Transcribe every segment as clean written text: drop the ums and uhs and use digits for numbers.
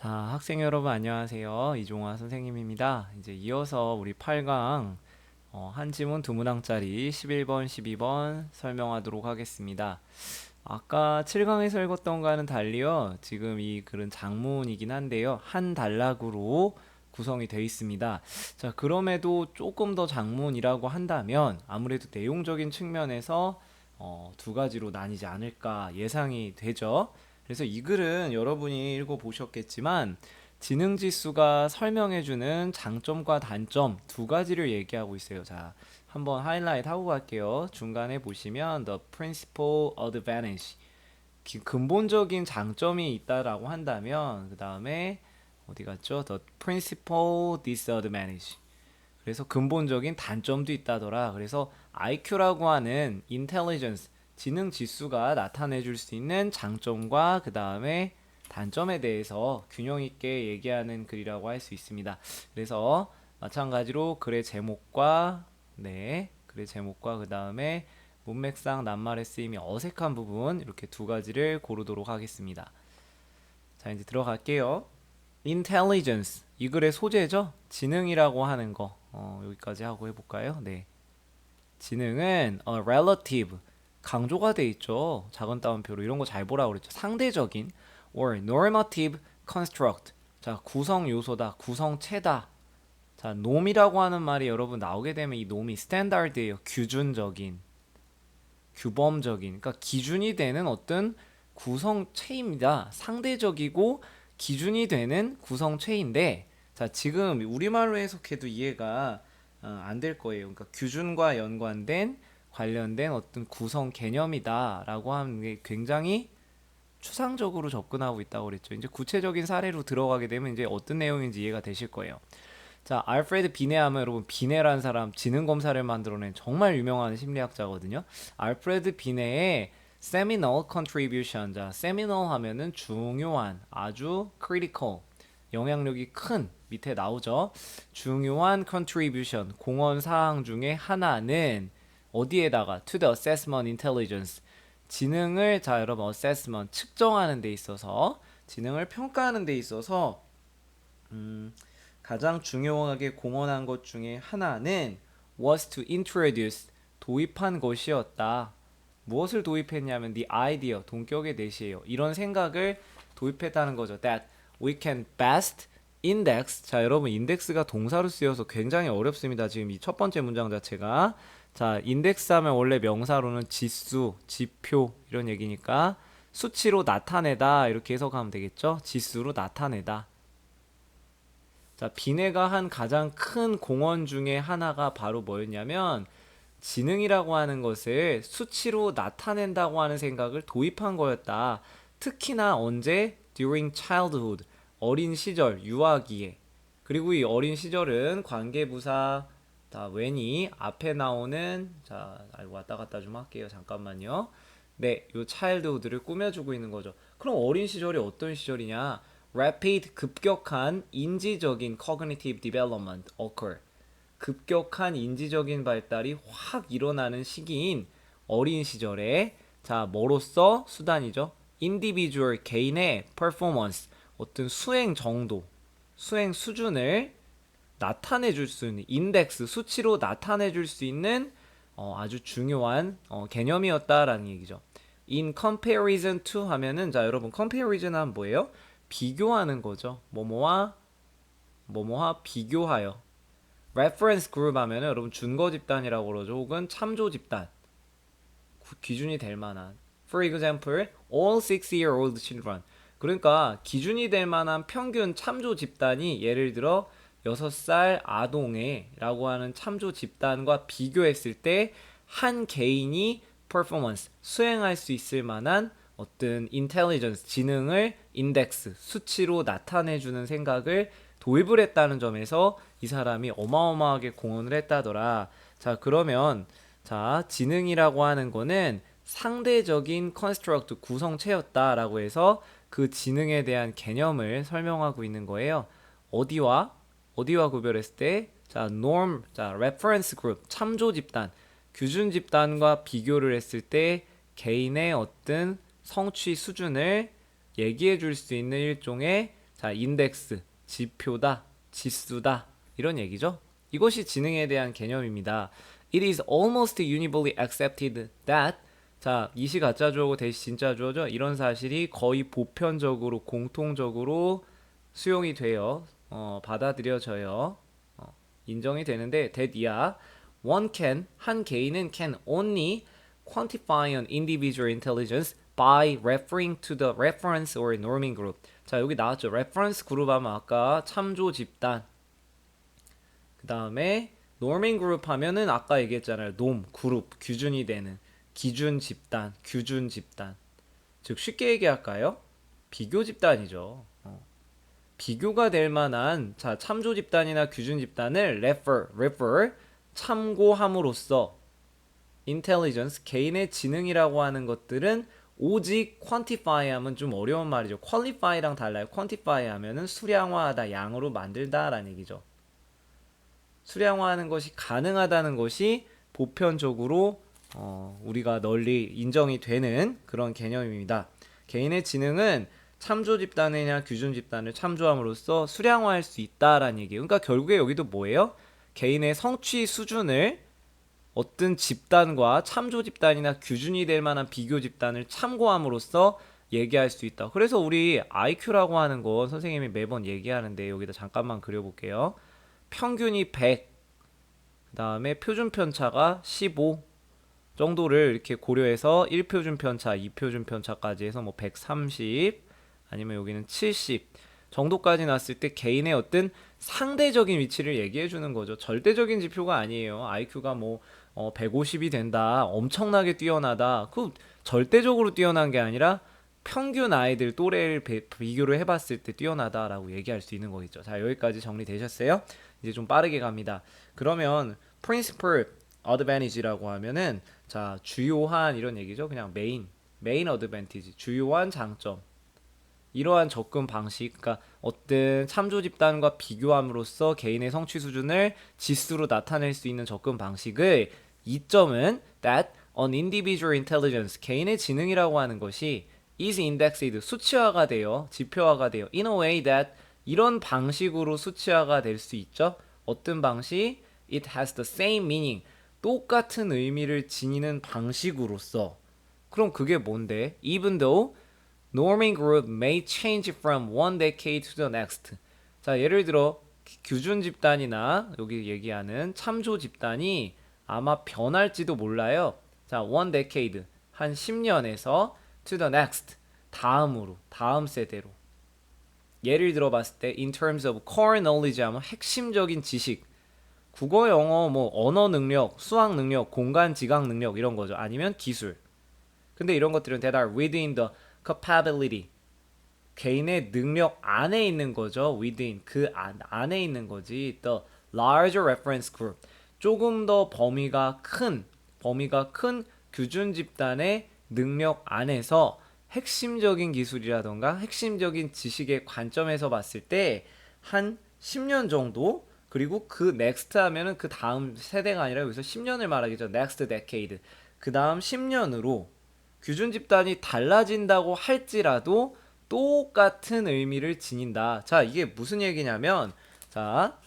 학생 여러분 안녕하세요. 이종화 선생님입니다. 이제 이어서 우리 8강 한 지문 두 문항짜리 11번, 12번 설명하도록 하겠습니다. 아까 7강에서 읽었던 거와는 달리요. 지금 이 글은 장문이긴 한데요. 한 단락으로 구성이 되어 있습니다. 자, 그럼에도 조금 더 장문이라고 한다면 아무래도 내용적인 측면에서 두 가지로 나뉘지 않을까 예상이 되죠. 그래서 이 글은 여러분이 읽어보셨겠지만 지능지수가 설명해주는 장점과 단점 두 가지를 얘기하고 있어요. 자, 한번 하이라이트 하고 갈게요. 중간에 보시면 the principal advantage 근본적인 장점이 있다라고 한다면 그 다음에 어디 갔죠? the principal disadvantage 그래서 근본적인 단점도 있다더라. 그래서 IQ라고 하는 intelligence, 지능 지수가 나타내 줄 수 있는 장점과 그 다음에 단점에 대해서 균형 있게 얘기하는 글이라고 할 수 있습니다. 그래서 마찬가지로 글의 제목과 그 다음에 문맥상 낱말의 쓰임이 어색한 부분 이렇게 두 가지를 고르도록 하겠습니다. 자, 이제 들어갈게요. intelligence 이 글의 소재죠. 지능이라고 하는 거 여기까지 하고 해볼까요? 네, 지능은 relative 강조가 돼 있죠. 작은 따옴표로 이런 거 잘 보라고 그랬죠. 상대적인 or normative construct 자, 구성 요소다, 구성체다. 자, 놈이라고 하는 말이 여러분 나오게 되면 이 놈이 스탠다드예요. 규준적인, 규범적인, 그러니까 기준이 되는 어떤 구성체입니다. 상대적이고 기준이 되는 구성체인데, 자, 지금 우리말로 해석해도 이해가 안 될 거예요. 그러니까 규준과 연관된 관련된 어떤 구성 개념이다라고 하는 게 굉장히 추상적으로 접근하고 있다고 그랬죠. 이제 구체적인 사례로 들어가게 되면 이제 어떤 내용인지 이해가 되실 거예요. 자, 알프레드 비네 하면 여러분 비네라는 사람 지능 검사를 만들어낸 정말 유명한 심리학자거든요. 알프레드 비네의 seminal contribution. 자, seminal 하면은 중요한, 아주 critical, 영향력이 큰 밑에 나오죠. 중요한 contribution, 공헌 사항 중에 하나는 어디에다가 to the assessment intelligence. 지능을 자, 여러분 assessment 측정하는 데 있어서 지능을 평가하는 데 있어서 가장 중요하게 공헌한 것 중에 하나는 was to introduce 도입한 것이었다. 무엇을 도입했냐면 the idea 동격의 내시예요. 이런 생각을 도입했다는 거죠. That we can best index. 자, 여러분 인덱스가 동사로 쓰여서 굉장히 어렵습니다. 지금 이 첫 번째 문장 자체가 자, 인덱스 하면 원래 명사로는 지수, 지표 이런 얘기니까 수치로 나타내다 이렇게 해석하면 되겠죠. 지수로 나타내다. 자, 비네가 한 가장 큰 공헌 중에 하나가 바로 뭐였냐면 지능이라고 하는 것을 수치로 나타낸다고 하는 생각을 도입한 거였다. 특히나 언제? During childhood. 어린 시절, 유아기에. 그리고 이 어린 시절은 관계부사 다 when이 앞에 나오는 자, 왔다 갔다 좀 할게요. 잠깐만요. 네, 요 childhood를 꾸며주고 있는 거죠. 그럼 어린 시절이 어떤 시절이냐? rapid 급격한 인지적인 cognitive development occur. 급격한 인지적인 발달이 확 일어나는 시기인 어린 시절에 자, 뭐로써 수단이죠? individual 개인의 performance 어떤 수행 정도, 수행 수준을 나타내 줄 수 있는 인덱스 수치로 나타내 줄 수 있는 아주 중요한 개념이었다라는 얘기죠. In comparison to 하면은 자, 여러분 comparison 하면 뭐예요? 비교하는 거죠. 뭐뭐와 비교하여. reference group 하면은 여러분 준거 집단이라고 그러죠. 혹은 참조 집단. 기준이 될 만한. For example, all 6-year-old children. 그러니까 기준이 될 만한 평균 참조 집단이 예를 들어 6살 아동의 라고 하는 참조 집단과 비교했을 때 한 개인이 performance, 수행할 수 있을 만한 어떤 intelligence, 지능을 인덱스, 수치로 나타내주는 생각을 도입을 했다는 점에서 이 사람이 어마어마하게 공헌을 했다더라. 자, 그러면 자, 지능이라고 하는 거는 상대적인 construct, 구성체였다라고 해서 그 지능에 대한 개념을 설명하고 있는 거예요. 어디와 구별했을 때 자, norm, 자, reference group, 참조 집단, 규준 집단과 비교를 했을 때 개인의 어떤 성취 수준을 얘기해 줄 수 있는 일종의 자, 인덱스, 지표다, 지수다 이런 얘기죠. 이것이 지능에 대한 개념입니다. It is almost universally accepted that 자, 이시 가짜 주어고 대시 진짜 주어죠. 이런 사실이 거의 보편적으로 공통적으로 수용이 돼요. 받아들여져요. 인정이 되는데 that이야. One can 한 개인은 can only quantify an individual intelligence by referring to the reference or norming group. 자, 여기 나왔죠. reference 그룹 하면 아까 참조 집단. 그 다음에 norming group 하면은 아까 얘기했잖아요. 놈, 그룹, 기준이 되는 기준 집단, 규준 집단. 즉 쉽게 얘기할까요? 비교 집단이죠. 비교가 될 만한 자 참조 집단이나 규준 집단을 refer 참고함으로써 intelligence 개인의 지능이라고 하는 것들은 오직 quantify 하면 좀 어려운 말이죠. qualify랑 달라요. quantify 하면은 수량화하다, 양으로 만들다라는 얘기죠. 수량화하는 것이 가능하다는 것이 보편적으로 우리가 널리 인정이 되는 그런 개념입니다. 개인의 지능은 참조 집단이나 규준 집단을 참조함으로써 수량화할 수 있다라는 얘기예요. 그러니까 결국에 여기도 뭐예요? 개인의 성취 수준을 어떤 집단과 참조 집단이나 규준이 될 만한 비교 집단을 참고함으로써 얘기할 수 있다. 그래서 우리 IQ라고 하는 건 선생님이 매번 얘기하는데 여기다 잠깐만 그려볼게요. 평균이 100, 그 다음에 표준 편차가 15 정도를 이렇게 고려해서 1표준 편차, 2표준 편차까지 해서 뭐 130 아니면 여기는 70 정도까지 났을 때 개인의 어떤 상대적인 위치를 얘기해 주는 거죠. 절대적인 지표가 아니에요. IQ가 뭐 150이 된다, 엄청나게 뛰어나다. 그 절대적으로 뛰어난 게 아니라 평균 아이들 또래를 비교를 해봤을 때 뛰어나다라고 얘기할 수 있는 거겠죠. 자, 여기까지 정리되셨어요? 이제 좀 빠르게 갑니다. 그러면 principal advantage라고 하면은 자 주요한 이런 얘기죠. 그냥 메인 advantage 주요한 장점. 이러한 접근 방식, 그러니까 어떤 참조 집단과 비교함으로써 개인의 성취 수준을 지수로 나타낼 수 있는 접근 방식을 이점은 that an individual intelligence 개인의 지능이라고 하는 것이 is indexed 수치화가 돼요. 지표화가 돼요. in a way that 이런 방식으로 수치화가 될 수 있죠. 어떤 방식? It has the same meaning 똑같은 의미를 지니는 방식으로서 그럼 그게 뭔데? Even though norming group may change from one decade to the next. 자, 예를 들어 규준 집단이나 여기 얘기하는 참조 집단이 아마 변할지도 몰라요. 자, one decade 한 10년에서 to the next 다음으로 다음 세대로. 예를 들어 봤을 때 in terms of core knowledge 하면 핵심적인 지식 국어, 영어, 뭐 언어 능력, 수학 능력, 공간 지각 능력 이런 거죠. 아니면 기술. 근데 이런 것들은 that are within the capability. 개인의 능력 안에 있는 거죠. within 그 안에 있는 거지. the larger reference group. 조금 더 범위가 큰 규준 집단의 능력 안에서 핵심적인 기술이라던가 핵심적인 지식의 관점에서 봤을 때 한 10년 정도 그리고 그 next 하면은 그 다음 세대가 아니라 여기서 10년을 말하겠죠. next decade. 그 다음 10년으로 규준 집단이 달라진다고 할지라도 똑같은 의미를 지닌다. 자, 이게 무슨 얘기냐면 자,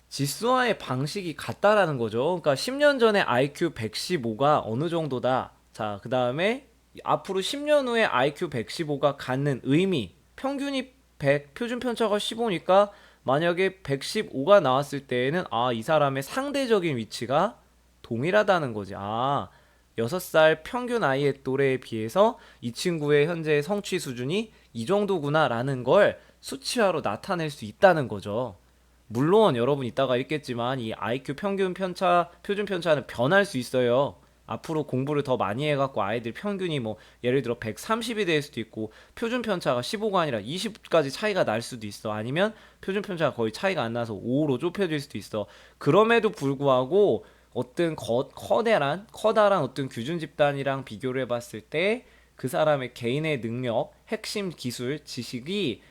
지수화의 방식이 같다라는 거죠. 그러니까 10년 전에 IQ 115가 어느 정도다. 자, 그 다음에 앞으로 10년 후에 IQ 115가 갖는 의미 평균이 100, 표준 편차가 15니까 만약에 115가 나왔을 때에는 이 사람의 상대적인 위치가 동일하다는 거지. 6살 평균 아이의 또래에 비해서 이 친구의 현재 성취 수준이 이 정도구나 라는 걸 수치화로 나타낼 수 있다는 거죠. 물론 여러분 이따가 읽겠지만 이 IQ 평균 편차, 표준 편차는 변할 수 있어요. 앞으로 공부를 더 많이 해갖고 아이들 평균이 뭐 예를 들어 130이 될 수도 있고 표준 편차가 15가 아니라 20까지 차이가 날 수도 있어. 아니면 표준 편차가 거의 차이가 안 나서 5로 좁혀질 수도 있어. 그럼에도 불구하고 어떤 커다란 어떤 규준 집단이랑 비교를 해봤을 때 그 사람의 개인의 능력, 핵심 기술, 지식이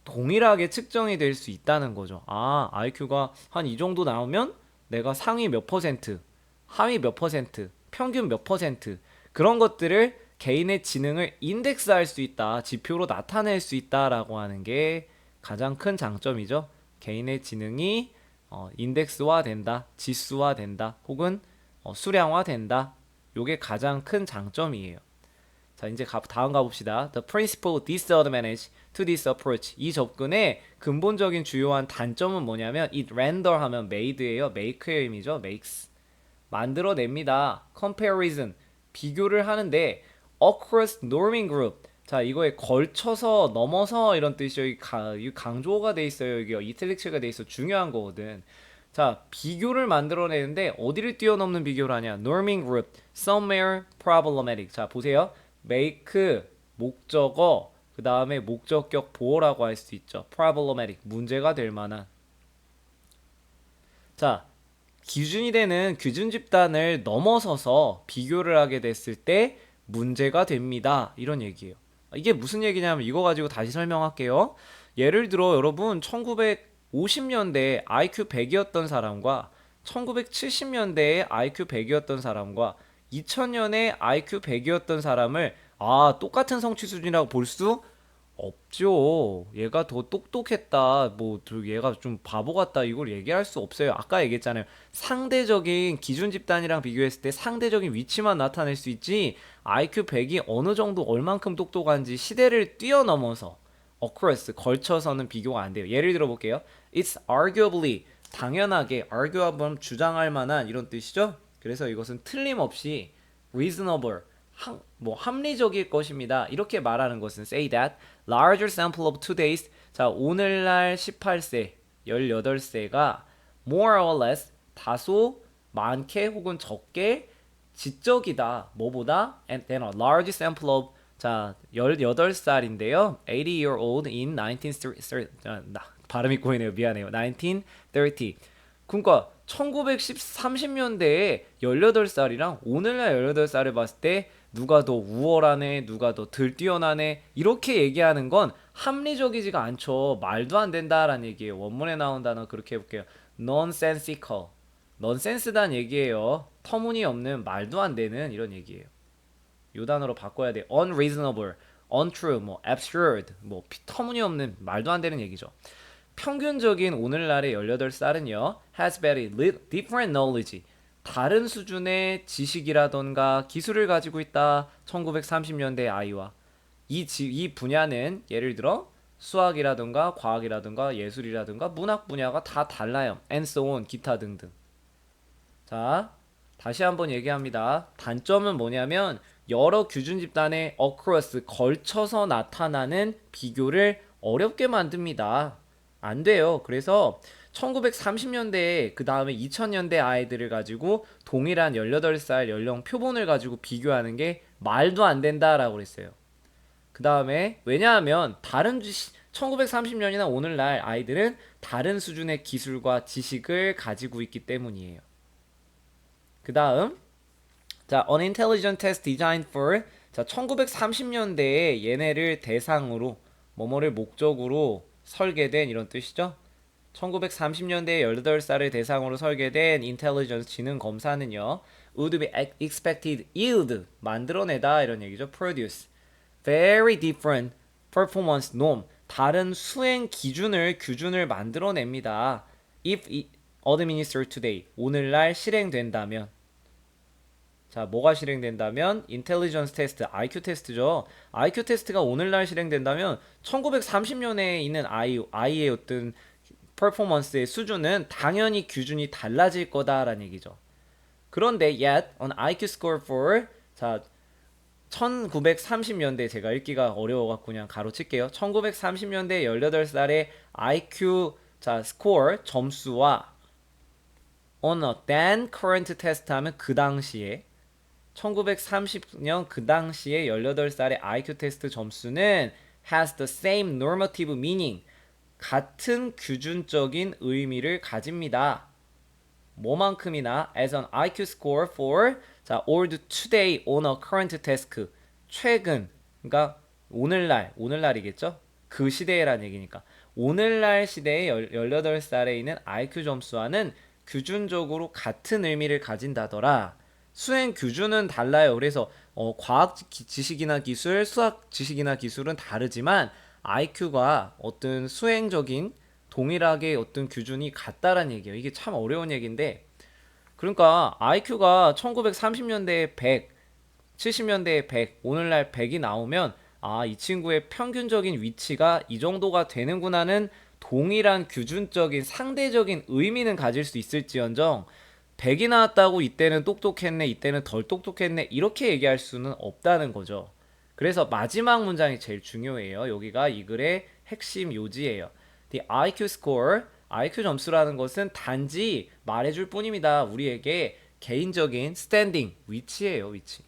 동일하게 측정이 될 수 있다는 거죠. IQ가 한 이 정도 나오면 내가 상위 몇 퍼센트, 하위 몇 퍼센트, 평균 몇 퍼센트 그런 것들을 개인의 지능을 인덱스할 수 있다, 지표로 나타낼 수 있다라고 하는 게 가장 큰 장점이죠. 개인의 지능이 인덱스화 된다, 지수화 된다, 혹은 수량화 된다. 요게 가장 큰 장점이에요. 자, 이제 다음 가봅시다. The principal disadvantage to this approach. 이 접근의 근본적인 주요한 단점은 뭐냐면 it render 하면 made예요. make의 의미죠. makes. 만들어냅니다. comparison. 비교를 하는데 across norming group. 자, 이거에 걸쳐서 넘어서 이런 뜻이죠. 이 강조가 돼 있어요. 이게 이탈릭스가 돼 있어. 중요한 거거든. 자, 비교를 만들어내는데 어디를 뛰어넘는 비교를 하냐? norming group, somewhere problematic. 자, 보세요. make 목적어, 그 다음에 목적격 보어라고 할 수 있죠. problematic 문제가 될 만한. 자, 기준이 되는 규준 집단을 넘어서서 비교를 하게 됐을 때 문제가 됩니다. 이런 얘기예요. 이게 무슨 얘기냐면 이거 가지고 다시 설명할게요. 예를 들어 여러분 1950년대에 IQ 100이었던 사람과 1970년대에 IQ 100이었던 사람과 2000년에 IQ 100이었던 사람을 똑같은 성취 수준이라고 볼 수 없죠. 얘가 더 똑똑했다. 얘가 좀 바보 같다. 이걸 얘기할 수 없어요. 아까 얘기했잖아요. 상대적인 기준 집단이랑 비교했을 때 상대적인 위치만 나타낼 수 있지 IQ 100이 어느 정도 얼만큼 똑똑한지 시대를 뛰어넘어서 across 걸쳐서는 비교가 안 돼요. 예를 들어 볼게요. It's arguably 당연하게 arguable 주장할 만한 이런 뜻이죠. 그래서 이것은 틀림없이 reasonable 합리적일 것입니다. 이렇게 말하는 것은 say that larger sample of 2 days. 자, 오늘날 18세, 18세가 more or less 다소 많게 혹은 적게 지적이다. 뭐보다? And then a large sample of 자, 18살인데요. 80year old in 1930. 발음이 꼬이네요. 미안해요. 1930. 그러니까 1930년대에 18살이랑 오늘날 18살을 봤을 때 누가 더 우월하네, 누가 더 덜 뛰어나네 이렇게 얘기하는 건 합리적이지가 않죠. 말도 안 된다라는 얘기예요. 원문에 나온 단어 그렇게 해볼게요. nonsensical. 넌센스단 얘기예요. 터무니없는 말도 안 되는 이런 얘기예요. 이 단어로 바꿔야 돼. unreasonable, untrue, absurd, 터무니없는 말도 안 되는 얘기죠. 평균적인 오늘날의 18살은요 has very different knowledge. 다른 수준의 지식이라던가 기술을 가지고 있다. 1930년대 아이와 이 분야는 예를 들어 수학이라던가 과학이라던가 예술이라던가 문학 분야가 다 달라요. and so on 기타 등등. 자, 다시 한번 얘기합니다. 단점은 뭐냐면 여러 규준 집단의 across 걸쳐서 나타나는 비교를 어렵게 만듭니다. 안 돼요. 그래서 1930년대에 그 다음에 2000년대 아이들을 가지고 동일한 18살 연령 표본을 가지고 비교하는 게 말도 안 된다라고 그랬어요. 그 다음에 왜냐하면 1930년이나 오늘날 아이들은 다른 수준의 기술과 지식을 가지고 있기 때문이에요. 그 다음 자, an intelligent test designed for 자, 1930년대에 얘네를 대상으로 뭐뭐를 목적으로 설계된 이런 뜻이죠. 1930년대에 18살을 대상으로 설계된 인텔리전스 지능 검사는요. would be expected yield 만들어내다 이런 얘기죠. produce very different performance norm 다른 수행 규준을 만들어냅니다. if administered today 오늘날 실행된다면 자, 뭐가 실행된다면 인텔리전스 테스트, IQ 테스트죠. IQ 테스트가 오늘날 실행된다면 1930년에 있는 아이의 어떤 퍼포먼스의 수준은 당연히 규준이 달라질 거다라는 얘기죠. 그런데 yet an IQ score for 자 1930년대 제가 읽기가 어려워갖고 그냥 가로칠게요. 1930년대 18살의 IQ 자 스코어 점수와 on a then current test 하면 그 당시에 1930년 그 당시에 18살의 IQ 테스트 점수는 has the same normative meaning 같은 규준적인 의미를 가집니다. 뭐만큼이나 as an IQ score for 자 old today on a current task 최근 그러니까 오늘날이겠죠? 그 시대란 얘기니까 오늘날 시대의 18살에 있는 IQ 점수와는 규준적으로 같은 의미를 가진다더라. 수행 규준은 달라요. 그래서 과학 지식이나 기술, 수학 지식이나 기술은 다르지만 IQ가 어떤 수행적인 동일하게 어떤 규준이 같다란 얘기예요. 이게 참 어려운 얘기인데 그러니까 IQ가 1930년대에 100, 70년대에 100, 오늘날 100이 나오면 아, 이 친구의 평균적인 위치가 이 정도가 되는구나는 동일한 규준적인 상대적인 의미는 가질 수 있을지언정 100이 나왔다고 이때는 똑똑했네, 이때는 덜 똑똑했네 이렇게 얘기할 수는 없다는 거죠. 그래서 마지막 문장이 제일 중요해요. 여기가 이 글의 핵심 요지예요. The IQ score, IQ 점수라는 것은 단지 말해줄 뿐입니다. 우리에게 개인적인 standing, 위치예요, 위치.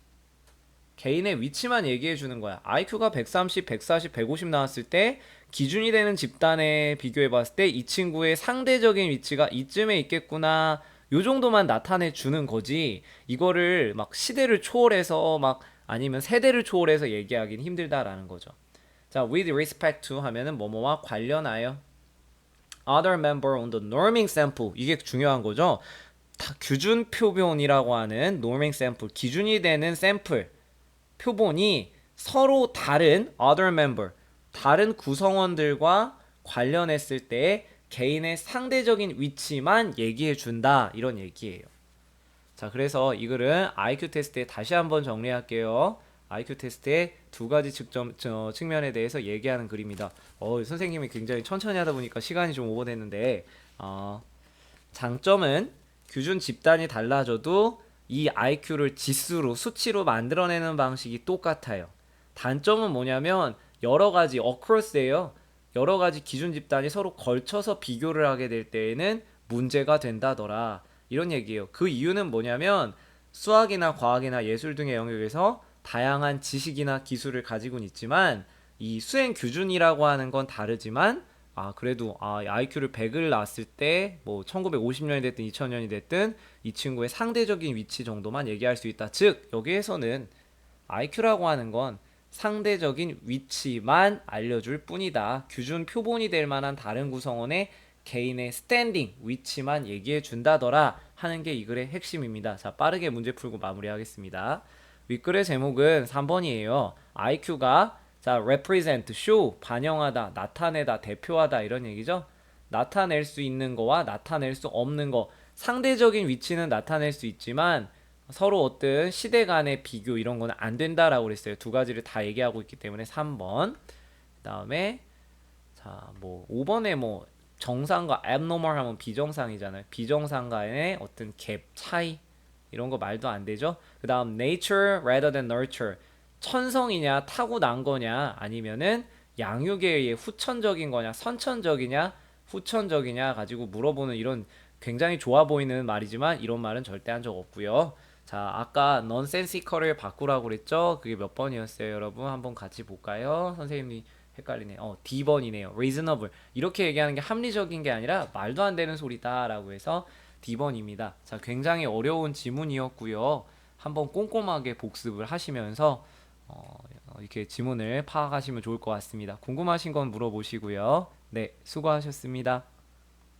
개인의 위치만 얘기해 주는 거야. IQ가 130, 140, 150 나왔을 때 기준이 되는 집단에 비교해 봤을 때 이 친구의 상대적인 위치가 이쯤에 있겠구나. 요 정도만 나타내 주는 거지. 이거를 막 시대를 초월해서 막 아니면 세대를 초월해서 얘기하긴 힘들다라는 거죠. 자, with respect to 하면은 뭐뭐와 관련하여 other member on the norming sample 이게 중요한 거죠. 규준 표본이라고 하는 norming sample 기준이 되는 샘플 표본이 서로 다른 other member, 다른 구성원들과 관련했을 때 개인의 상대적인 위치만 얘기해 준다 이런 얘기예요. 자, 그래서 이 글은 IQ 테스트에 다시 한번 정리할게요. IQ 테스트의 두 가지 측면에 대해서 얘기하는 글입니다. 선생님이 굉장히 천천히 하다 보니까 시간이 좀 오버됐는데 장점은 규준 집단이 달라져도 이 IQ를 지수로 수치로 만들어내는 방식이 똑같아요. 단점은 뭐냐면 여러 가지 across예요. 여러 가지 기준 집단이 서로 걸쳐서 비교를 하게 될 때에는 문제가 된다더라. 이런 얘기예요. 그 이유는 뭐냐면 수학이나 과학이나 예술 등의 영역에서 다양한 지식이나 기술을 가지고는 있지만 이 수행 규준이라고 하는 건 다르지만 그래도 IQ를 100을 낳았을 때 뭐 1950년이 됐든 2000년이 됐든 이 친구의 상대적인 위치 정도만 얘기할 수 있다. 즉 여기에서는 IQ라고 하는 건 상대적인 위치만 알려줄 뿐이다. 규준 표본이 될 만한 다른 구성원의 개인의 스탠딩 위치만 얘기해 준다더라 하는 게 이 글의 핵심입니다. 자, 빠르게 문제 풀고 마무리하겠습니다. 윗글의 제목은 3번이에요. IQ가 자, represent, show, 반영하다, 나타내다, 대표하다 이런 얘기죠. 나타낼 수 있는 거와 나타낼 수 없는 거. 상대적인 위치는 나타낼 수 있지만 서로 어떤 시대 간의 비교 이런 거는 안 된다라고 그랬어요. 두 가지를 다 얘기하고 있기 때문에 3번. 그다음에 자, 뭐 5번에 뭐 정상과 abnormal 하면 비정상이잖아요. 비정상과의 어떤 갭 차이 이런 거 말도 안 되죠. 그다음 nature rather than nurture. 천성이냐 타고난 거냐 아니면은 양육에 의해 후천적인 거냐 선천적이냐 후천적이냐 가지고 물어보는 이런 굉장히 좋아 보이는 말이지만 이런 말은 절대 한 적 없고요. 자, 아까 nonsensical을 바꾸라고 그랬죠. 그게 몇 번이었어요, 여러분? 한번 같이 볼까요? 선생님이 헷갈리네. D번이네요. reasonable. 이렇게 얘기하는 게 합리적인 게 아니라 말도 안 되는 소리다라고 해서 D번입니다. 자, 굉장히 어려운 지문이었고요. 한번 꼼꼼하게 복습을 하시면서 이렇게 지문을 파악하시면 좋을 것 같습니다. 궁금하신 건 물어보시고요. 네, 수고하셨습니다.